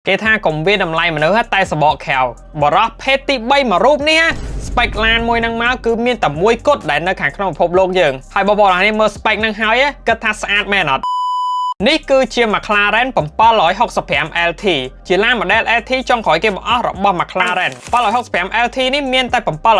គេថាកុំវាតម្លៃមនុស្សតែសបកខែវបរោះភេទទី3មួយរូបនេះស្បែកឡានមួយនឹងមកគឺមានតែមួយគត់ដែលនៅខាងក្នុងពិភពលោកយើងហើយបងប្អូនអរនេះមើលស្បែកនឹងហើយគិតថាស្អាតមែនអត់នេះគឺជា McLaren 765 LT ជាឡាន model LT ចុងក្រោយគេបង្អស់របស់ McLaren 765 LT នេះមានតែ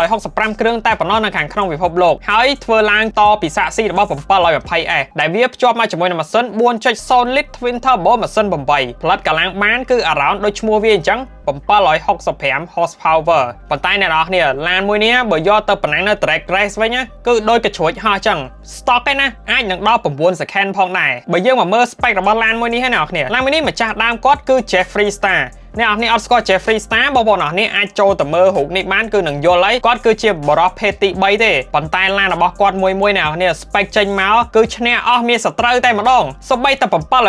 765គ្រឿងតែប៉ុណ្ណោះនៅខាងក្នុងពិភពលោកហើយធ្វើឡើងតពីសាកស៊ីរបស់ 720S ដែលវាភ្ជាប់មកជាមួយនឹងម៉ាស៊ីន 4.0 លីត្រ Twin Turbo ម៉ាស៊ីន8ផលិតកម្លាំងបានគឺ around ដូចឈ្មោះវាអញ្ចឹង765 horsepower ប៉ុន្តែអ្នកនរគ្នាឡានមួយនេះបើយកទៅប្រណាំងនៅ track race វិញគឺដូចកញ្ជ្រួចហោះអញ្ចឹង stock ឯណាអាចនឹងដល់9 second ផងដែរបើយើងមកមើល spec របស់ឡានមួយនេះហ្នឹងអ្នកនរគ្នាឡានមួយនេះម្ចាស់ដើមគាត់គឺ Jeffrey Star អ្នកនរគ្នាអត់ស្គាល់ Jeffrey Star បងប្អូនអរគ្នាអាចចូលទៅមើលរូបនេះបានគឺនឹងយល់ហើយគាត់គឺជាបរិសភេទទី3ទេប៉ុន្តែឡានរបស់គាត់មួយអ្នកនរគ្នា spec ចេញមកគឺឈ្នះអស់មានសត្រូវតែម្ដងសូម្បីតែ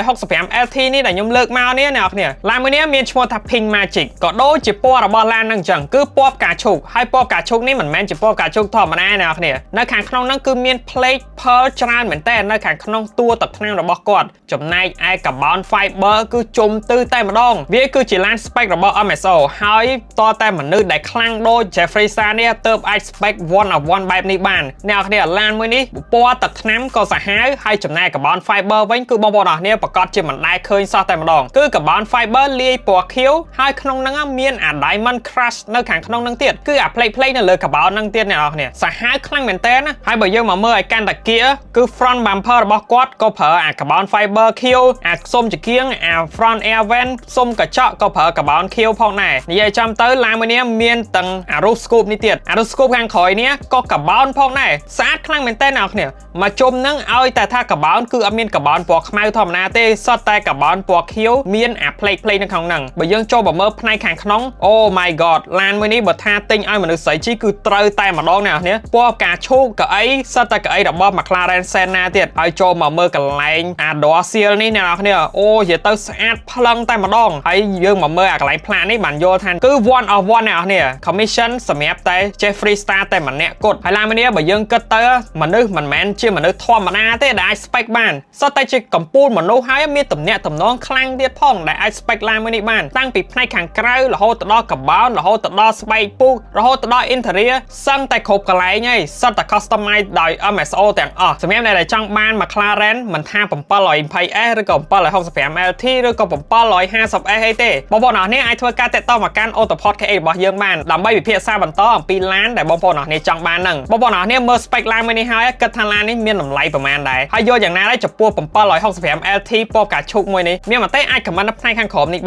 765 LT នេះដែលខ្ញុំលើកមកនេះអ្នកនរគ្នាឡានមួយនេះមានឈ្មោះថា Pink Magic ក៏ដូចជាពណ៌របស់ឡានហ្នឹងអញ្ចឹងគឺពណ៌ផ្កាឈូកហើយពណ៌ផ្កាឈូកនេះមិនមែនជាពណ៌ផ្កាឈូកធម្មតាអ្នកនរគ្នានៅខាងក្នុងហ្នឹងគឺមាន plate pearl ច្រើនមែនតើនៅខាងក្នុងតួទឹកឆ្នាំរបស់គាត់ចំណែកឯ carbon fiber គឺជុំទិសតែម្ដងវាគឺជាឡាន spec របស់ MSO ហើយតតែមនុស្សដែលខ្លាំងដូច Jeffrey Star នេះទើបអាច spec 1 បែបនេះបានអ្នកនរគ្នាឡានមួយនេះពណ៌ទឹកថ្នាំក៏សាហាវហើយចំណែក carbon fiber វិញគឺបងប្អូនអរគ្នាប្រកាសជាមិនដែលឃើញសោះតែម្ដងគឺ carbon fiber លាយពណ៌ខៀវហើយក្នុងហ្នឹងមានអា diamond crush នៅខាងក្នុងហ្នឹងទៀតគឺអា plate នៅលើ carbon ហ្នឹងទៀតអ្នកនរគ្នាសាហាវខ្លាំងមែនតើណាហើយបើយើងមកមើលឲ្យកាន់តាគៀគឺ front bumper របស់គាត់ក៏ប្រើអា carbon fiber ខៀវអាខ្សុំជាគៀងអា front air vent ខ្សុំកញ្ចក់ក៏ប្រើ carbon ខៀវផងដែរនិយាយចំទៅឡានមួយនេះមានទាំងអា roof scoop នេះទៀតអា roof scoop ខាងក្រោយនេះក៏ carbon ផងដែរស្អាតខ្លាំងមែនតើអ្នកនរគ្នាមកជុំហ្នឹងឲ្យតែថា carbon គឺអត់មាន carbon ពណ៌ខ្មៅធម្មតាទេសុទ្ធតែ carbon ពណ៌ខៀវមានអា plate នៅក្នុងហ្នឹងបើយើងចូលមកមើលផ្នែកខាងក្នុង Oh my god ឡានមួយនេះបើថាទិញឲ្យមនុស្សស្រីជីគឺត្រូវតែម្ដងអ្នកនរគ្នាពណ៌ផ្កាឈូកកៅអីសុទ្ធតែកៅអីរបស់ McLaren Senna ទៀតហើយចូលមកមើលកន្លែងអា door seal នេះអ្នកនរគ្នាអូនិយាយទៅស្អាតប្លង់តែម្ដងហើយយើងមកមើលអាកន្លែងផ្លាកនេះបានយល់ថាគឺ one of one អ្នកនរគ្នា commission សម្រាប់តែ Jeffrey Star តែម្នាក់គត់ហើយឡានមួយនេះបើយើងគិតទៅមនុស្សមិនមែនជាមនុស្សធម្មតាទេដែលអាច spec បានសុទ្ធតែជាកំពូលមនុស្សហើយមានទំនាក់ទំនងខ្លាំងទៀតផងដែលអាច spec ឡានមួយនេះបានតាំងពីផ្នែកខាងក្រៅរហូតទៅដល់ carbon រហូតទៅដល់ស្បែកពូករហូតទៅដល់ interior សឹងតែគ្រប់កន្លែងហើយសុទ្ធតែ customize ដោយ MSO ទាំងអស់សម្រាប់អ្នកដែលចង់បាន McLaren មិនថា 720S ឬក៏765 LT ឬក៏ 750S អីទេបងប្អូនអរគ្នាអាចធ្វើការតាក់ទងមកកាន់ Autoport KA របស់យើងបានដើម្បីពិភាក្សាបន្តអំពីឡានដែលបងប្អូនអរគ្នាចង់បានហ្នឹងបងប្អូនអរគ្នាមើល spec ឡានមួយនេះហើយគិតថាឡាននេះមានតម្លៃប្រមាណដែរហើយយកយ៉ាងណាដែរចំពោះ765 LT ពណ៌ផ្កាឈូកមួយនេះមានមតិអាច comment នៅផ្នែកខាងក្រោមនេះ